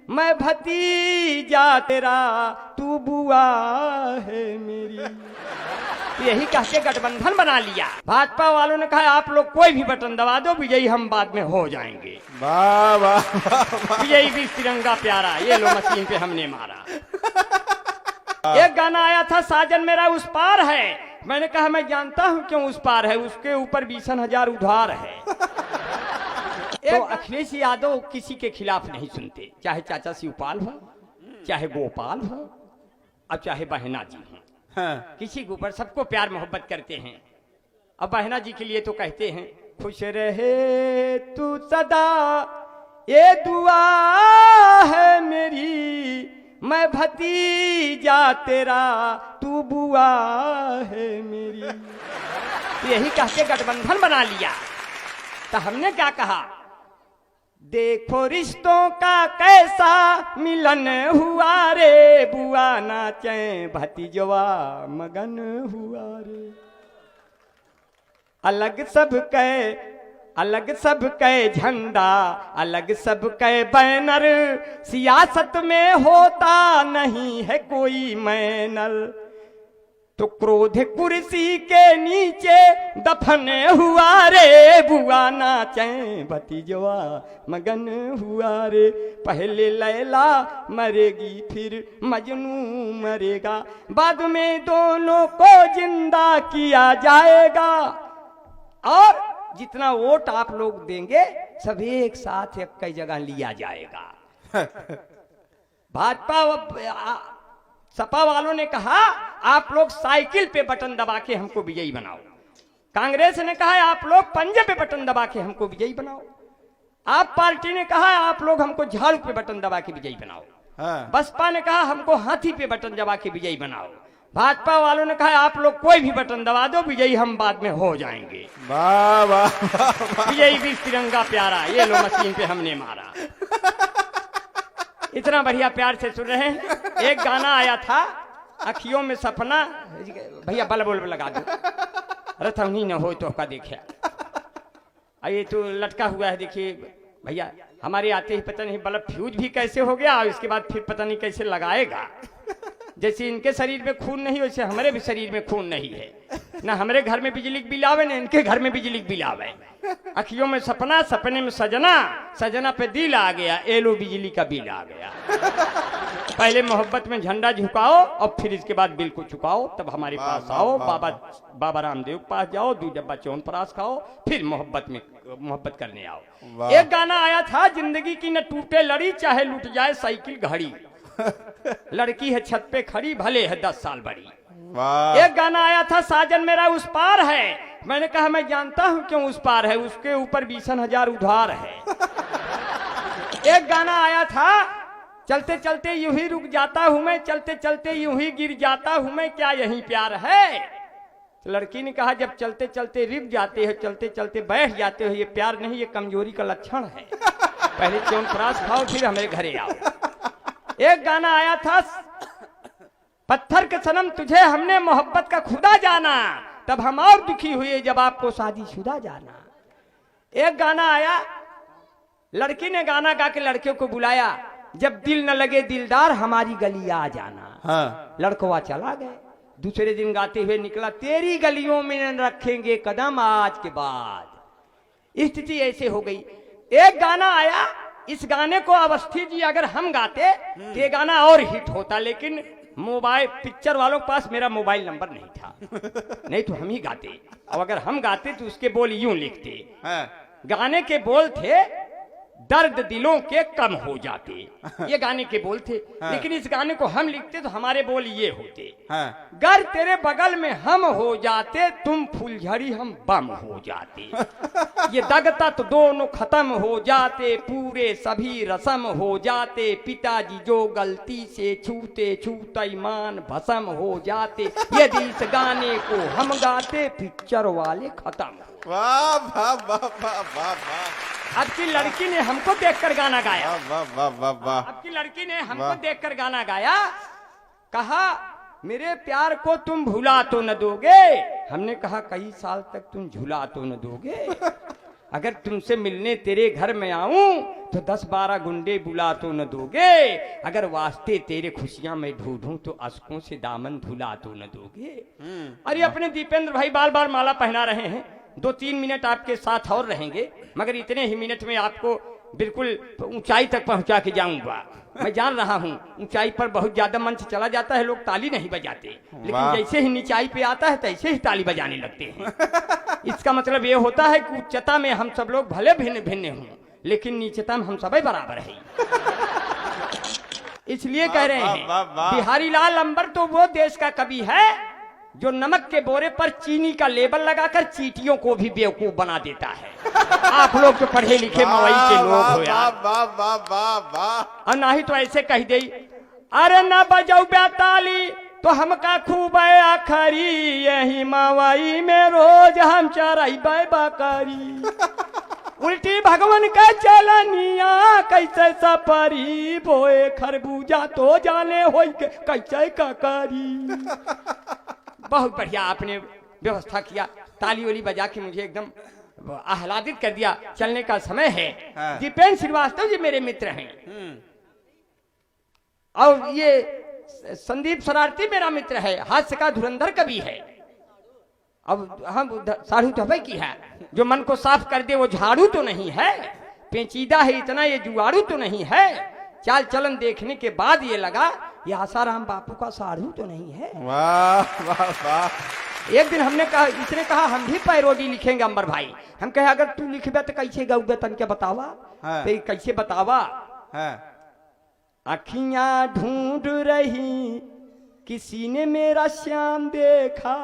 मैं भतीजा तेरा, तू बुआ है मेरी। यही कह के गठबंधन बना लिया। भाजपा वालों ने कहा आप लोग कोई भी बटन दबा दो, विजयी हम बाद में हो जाएंगे। वाह वाह, विजयी भी तिरंगा प्यारा, ये लो मशीन पे हमने मारा। एक गाना आया था, साजन मेरा उस पार है। मैंने कहा मैं जानता हूं क्यों उस पार है, उसके ऊपर 20,000 उधार है। तो अखिलेश यादव किसी के खिलाफ नहीं सुनते, चाहे चाचा शिवपाल हो, चाहे गोपाल हो, अब चाहे बहना जी हो। हाँ। किसी के ऊपर सबको प्यार मोहब्बत करते हैं। अब बहना जी के लिए तो कहते हैं, खुश रहे तू सदा ये दुआ है मेरी, मैं भतीजा तेरा, तू बुआ है मेरी। तो यही कह के गठबंधन बना लिया। तो हमने क्या कहा, देखो रिश्तों का कैसा मिलन हुआ रे, बुआ नाचे भतीजवा मगन हुआ रे। अलग सब कै झंडा, अलग सब कै बैनर, सियासत में होता नहीं है कोई मैनर। तो क्रोध कुर्सी के नीचे दफन हुआ रे, बुआ नाचे भतीजवा मगन हुआ रे। पहले लैला मरेगी फिर मजनू मरेगा, बाद में दोनों को जिंदा किया जाएगा। और जितना वोट आप लोग देंगे सब एक साथ एक कई जगह लिया जाएगा। भाजपा सपा वालों ने कहा आप लोग साइकिल पे बटन दबा के हमको विजयी बनाओ। कांग्रेस ने कहा आप लोग पंजे पे बटन दबा के हमको विजयी बनाओ। आप पार्टी ने कहा आप लोग हमको झाड़ू पे बटन दबा के विजयी बनाओ। हाँ। बसपा ने कहा हमको हाथी पे बटन दबा के विजयी बनाओ। भाजपा वालों ने कहा आप लोग कोई भी बटन दबा दो, विजयी हम बाद में हो जाएंगे। वाह वाह, विजयी भी तिरंगा प्यारा, ये लो मशीन पे हमने मारा। इतना बढ़िया प्यार से सुन रहे हैं। एक गाना आया था, अखियों में सपना, भैया बल्ब बल्ब लगा दो, रथनी न हो तो का देखिए। ये तो लटका हुआ है, देखिए भैया हमारे आते ही पता नहीं बल्ब फ्यूज भी कैसे हो गया, और इसके बाद फिर पता नहीं कैसे लगाएगा। जैसे इनके शरीर में खून नहीं, वैसे हमारे भी शरीर में खून नहीं है। ना हमारे घर में बिजली बिल आवे, ना इनके घर में बिजली बिल आवे। अखियों में सपना, सपने में सजना, सजना पे दिल आ गया, एलो बिजली का बिल आ गया। पहले मोहब्बत में झंडा झुकाओ और फिर इसके बाद बिल को चुकाओ, तब हमारे पास आओ। बाबा रामदेव के पास जाओ, 2 डब्बा च्यवनप्राश खाओ, फिर मोहब्बत करने आओ। एक गाना आया था, जिंदगी की न टूटे लड़ी, चाहे लूट जाए साइकिल घड़ी। लड़की है छत पे खड़ी, भले है 10 साल बड़ी। एक गाना आया था, साजन मेरा उस पार है। मैंने कहा मैं जानता हूं क्यों उस पार है, उसके ऊपर 20,000 उधार है। एक गाना आया था, चलते चलते यूं ही रुक जाता हूं मैं, चलते चलते यूं ही गिर जाता हूं मैं, क्या यही प्यार है। तो लड़की ने कहा जब चलते चलते रुक जाते हो, चलते चलते बैठ जाते हो, ये प्यार नहीं, ये कमजोरी का लक्षण है। पहले च्यवनप्राश खाओ फिर हमारे घरे आओ। एक गाना आया था, पत्थर के सनम तुझे हमने मोहब्बत का खुदा जाना, तब हम और दुखी हुए जब आपको शादीशुदा जाना। एक गाना आया, लड़की ने गाना गा के लड़के को बुलाया, जब दिल न लगे दिलदार हमारी गली आ जाना। हाँ। लड़कवा चला गए। दूसरे दिन गाते हुए निकला, तेरी गलियों में न रखेंगे कदम आज के बाद। स्थिति ऐसे हो गई। एक गाना आया, इस गाने को अवस्थी जी अगर हम गाते तो ये गाना और हिट होता, लेकिन मोबाइल पिक्चर वालों के पास मेरा मोबाइल नंबर नहीं था, नहीं तो हम ही गाते। अब अगर हम गाते तो उसके बोल यूं लिखते। हाँ। गाने के बोल थे, दर्द दिलों के कम हो जाते, ये गाने के बोल थे। हाँ। लेकिन इस गाने को हम लिखते तो हमारे बोल ये होते। हाँ। गर तेरे बगल में हम हो जाते, तुम फुलझड़ी हम बम हो जाते। ये दगता तो दोनों खत्म हो जाते, पूरे सभी रस्म हो जाते। पिताजी जो गलती से छूते छूता ईमान भस्म हो जाते। यदि इस गाने को हम गाते, पिक्चर वाले खत्म। वाह वाह वाह वाह वाह वाह। अब की लड़की ने हमको देखकर गाना गाया। वाह वाह वाह वाह। अब की लड़की ने हमको देखकर गाना गाया, कहा मेरे प्यार को तुम भुला तो न दोगे। हमने कहा कई साल तक तुम झुला तो न दोगे। अगर तुमसे मिलने तेरे घर में आऊं तो 10-12 गुंडे बुला तो न दोगे, अगर वास्ते तेरे खुशियां में ढूंढूं तो अशकों से दामन धुला तो न दोगे। अरे अपने दीपेंद्र भाई बार बार माला पहना रहे हैं, 2-3 मिनट आपके साथ और रहेंगे, मगर इतने ही मिनट में आपको बिल्कुल ऊंचाई तक पहुंचा के जाऊंगा। मैं जान रहा हूं ऊंचाई पर बहुत ज्यादा मंच चला जाता है, लोग ताली नहीं बजाते, लेकिन जैसे ही नीचाई पे आता है तैसे ही ताली बजाने लगते हैं। इसका मतलब ये होता है कि उच्चता में हम सब लोग भले भिन्न भिन्न हों, लेकिन नीचता में हम सभी बराबर हैं। इसलिए कह रहे हैं बिहारी लाल अंबर तो वो देश का कवि है जो नमक के बोरे पर चीनी का लेबल लगाकर चींटियों को भी बेवकूफ बना देता है। आप लोग तो पढ़े लिखे मवई के लोग हो यार। और ना ही तो ऐसे कह दे, अरे ना बजाऊ ताली तो हमका खूब आखरी, यही मवई में रोज हम चराई बकरी। उल्टी भगवान का चलनिया कैसे सपरी, बोए खरबूजा तो जाने हो कैसे ककरी। बहुत बढ़िया आपने व्यवस्था किया, ताली वाली बजा के मुझे एकदम आह्लादित कर दिया। चलने का समय है। दीपेंद्र श्रीवास्तव जी मेरे मित्र हैं और ये संदीप शरारती मेरा मित्र है, हास्य का धुरंधर कवि है। अब हम साढ़ू तो भाई की है, जो मन को साफ कर दे वो झाड़ू तो नहीं है, पेचीदा है इतना ये जुआड़ू तो नहीं है। चाल चलन देखने के बाद ये लगा ये आसाराम बापू का साढ़ू तो नहीं है। वाह वाह वाह। एक दिन हमने कहा, इसने कहा हम भी पैरोडी लिखेंगे अंबर भाई। हम कहे अगर तू लिखबे तो कैसे गौगे तन के बतावा। तो कैसे बतावा। अखियां ढूंढ रही किसी ने मेरा श्याम देखा,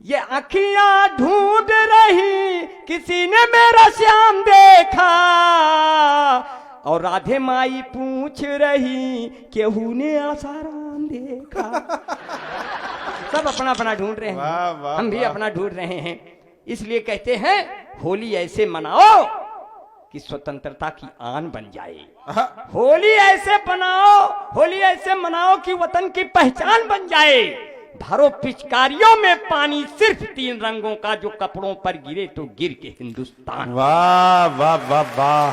ये अखियां ढूंढ रही किसी ने मेरा श्याम देखा, और राधे माई पूछ रही केहू ने आसाराम देखा। सब अपना अपना ढूंढ रहे हैं, हम भी अपना ढूंढ रहे हैं। इसलिए कहते हैं होली ऐसे मनाओ कि स्वतंत्रता की आन बन जाए। होली ऐसे बनाओ, होली ऐसे मनाओ कि वतन की पहचान बन जाए। भरो पिचकारियों में पानी सिर्फ 3 रंगों का, जो कपड़ों पर गिरे तो गिर के हिंदुस्तान। वाह वाह वाह वाह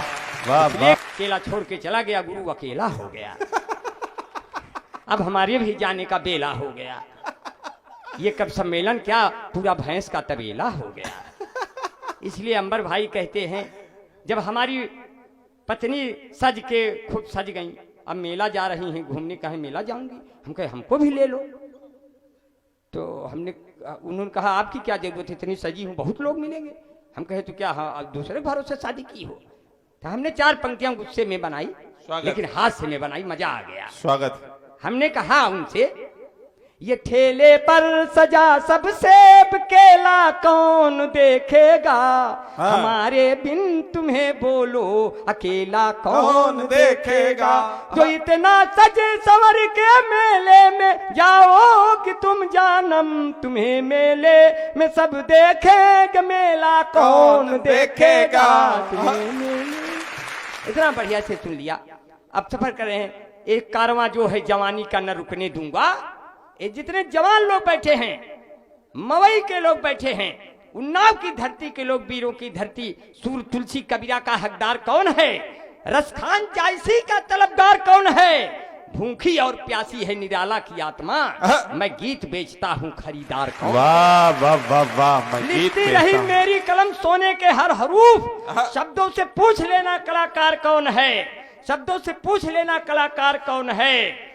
वाह वाह। अकेला छोड़ के चला गया, गुरु अकेला हो गया। अब हमारे भी जाने का बेला हो गया। ये कब सम्मेलन क्या पूरा भैंस का तबेला हो गया। इसलिए अंबर भाई कहते हैं जब हमारी पत्नी सज के खूब सज गई, अब मेला जा रही हैं घूमने, कहे मेला जाऊंगी। हम कहे हमको भी ले लो। तो उन्होंने कहा आपकी क्या जरूरत है, इतनी सजी हूँ बहुत लोग मिलेंगे। हम कहे तो क्या हाँ दूसरे भरोसे शादी की हो। तो हमने 4 पंक्तियां गुस्से में बनाई, लेकिन हास्य में बनाई, मजा आ गया। स्वागत। हमने कहा उनसे ये ठेले पर सजा सब सेब केला कौन देखेगा, हमारे बिन तुम्हें बोलो अकेला कौन देखेगा। जो इतना सजे संवर के मेले में जाओ कि तुम जानम, तुम्हें मेले में सब देखेंगे, मेला कौन देखेगा। तुम्हें मेले इतना बढ़िया से सुन लिया। अब सफर कर रहे हैं। एक कारवां जो है जवानी का न रुकने दूंगा। ये जितने जवान लोग बैठे हैं, मवई के लोग बैठे हैं, उन्नाव की धरती के लोग, वीरों की धरती, सूर तुलसी कबीरा का हकदार कौन है, रसखान जायसी का तलबगार कौन है, भूखी और प्यासी है निराला की आत्मा, मैं गीत बेचता हूँ खरीदार कौन। वाह वाह वाह वाह। लिखती रही मेरी कलम सोने के हर हरूफ, शब्दों से पूछ लेना कलाकार कौन है, शब्दों से पूछ लेना कलाकार कौन है।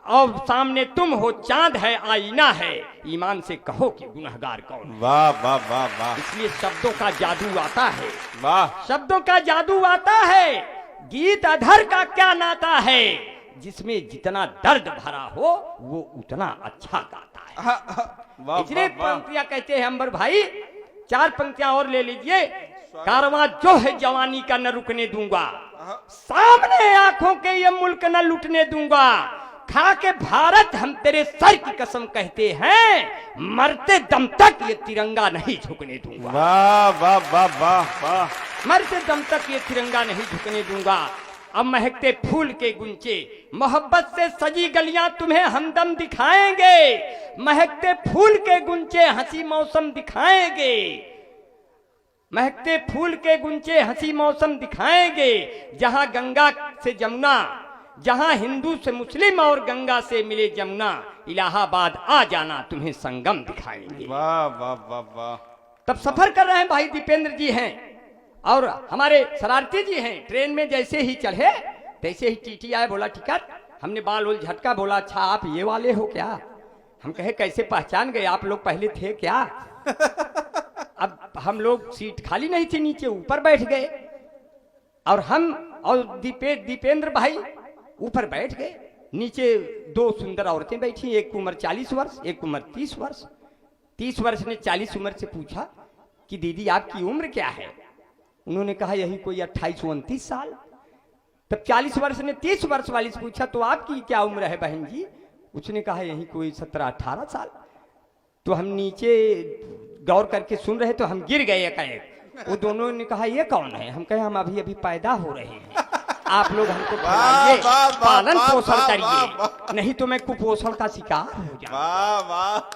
और सामने तुम हो, चांद है आईना है, ईमान से कहो कि गुनहगार कौन। वाह वाह वाह वाह। इसलिए शब्दों का जादू आता है। वाह। शब्दों का जादू आता है। गीत अधर का क्या नाता है, जिसमें जितना दर्द भरा हो वो उतना अच्छा गाता है। इसलिए पंक्तियां कहते हैं अंबर भाई, 4 पंक्तियां और ले लीजिए। कारवां जो है जवानी का न रुकने दूंगा, सामने आंखों के ये मुल्क न लुटने दूंगा, खा के भारत हम तेरे सर की कसम कहते हैं, मरते दम तक ये तिरंगा नहीं झुकने दूंगा। वाह वाह वाह वाह वाह। मरते दम तक ये तिरंगा नहीं झुकने दूंगा। अब महकते फूल के गुंचे, मोहब्बत से सजी गलियां तुम्हें हमदम दिखाएंगे, महकते फूल के गुंचे हंसी मौसम दिखाएंगे। महकते फूल के गुंचे हंसी मौसम दिखाएंगे, जहां गंगा से जमुना, जहां हिंदू से मुस्लिम और गंगा से मिले जमुना, इलाहाबाद आ जाना तुम्हें संगम दिखाएंगे। वाह वाह वाह वाह। तब सफर कर रहे हैं भाई दीपेंद्र जी हैं और हमारे शरारती जी हैं। ट्रेन में जैसे ही चढ़े तैसे ही टीटी आया, बोला टिकट। हमने बाल उल झटका, बोला अच्छा आप ये वाले हो क्या? हम कहे कैसे पहचान गए, आप लोग पहले थे क्या? अब हम लोग सीट खाली नहीं थी, नीचे ऊपर बैठ गए और हम और दीपेंद्र भाई ऊपर बैठ गए। नीचे दो सुंदर औरतें बैठी, एक उम्र 40 वर्ष, एक उम्र 30 वर्ष। 30 वर्ष ने 40 उम्र से पूछा कि दीदी आपकी उम्र क्या है? उन्होंने कहा यही कोई 28-29 साल। तब 40 वर्ष ने 30 वर्ष वाली से पूछा तो आपकी क्या उम्र है बहन जी? उसने कहा यही कोई 17-18 साल। तो हम नीचे गौर करके सुन रहे तो हम गिर गए एकाएक। वो दोनों ने कहा ये कौन है? हम कहे हम अभी अभी पैदा हो रहे हैं, आप लोग हमको खिलाइए, पालन पोषण करिए, नहीं तो मैं कुपोषण का शिकार हो जाऊंगा।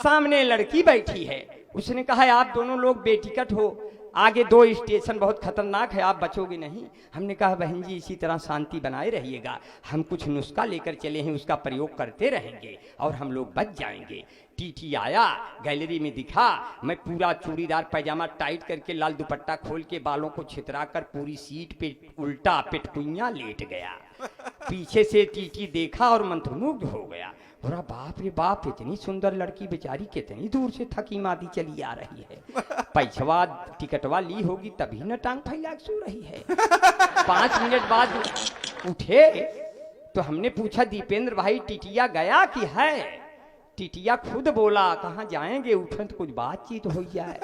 सामने लड़की बैठी है, उसने कहा आप दोनों लोग बेटिकट हो, आगे 2 स्टेशन बहुत खतरनाक है, आप बचोगे नहीं। हमने कहा बहन जी इसी तरह शांति बनाए रहिएगा, हम कुछ नुस्खा लेकर चले हैं, उसका प्रयोग करते रहेंगे और हम लोग बच जाएंगे। टीटी आया, गैलरी में दिखा, मैं पूरा चूड़ीदार पैजामा टाइट करके लाल दुपट्टा खोल के बालों को छितरा कर पूरी सीट पे उल्टा पेटकुइयां लेट गया। पीछे से टीटी देखा और मंत्रमुग्ध हो गया, बोला बाप रे बाप, इतनी सुंदर लड़की बेचारी कितनी दूर से थकी मादी चली आ रही है, पैसवा टिकटवा ली होगी तभी न टांग फैला सो रही है। 5 मिनट बाद उठे तो हमने पूछा दीपेंद्र भाई टिटिया गया कि है? टिटिया खुद बोला कहाँ जाएंगे, उठे तो कुछ बातचीत हो जाए।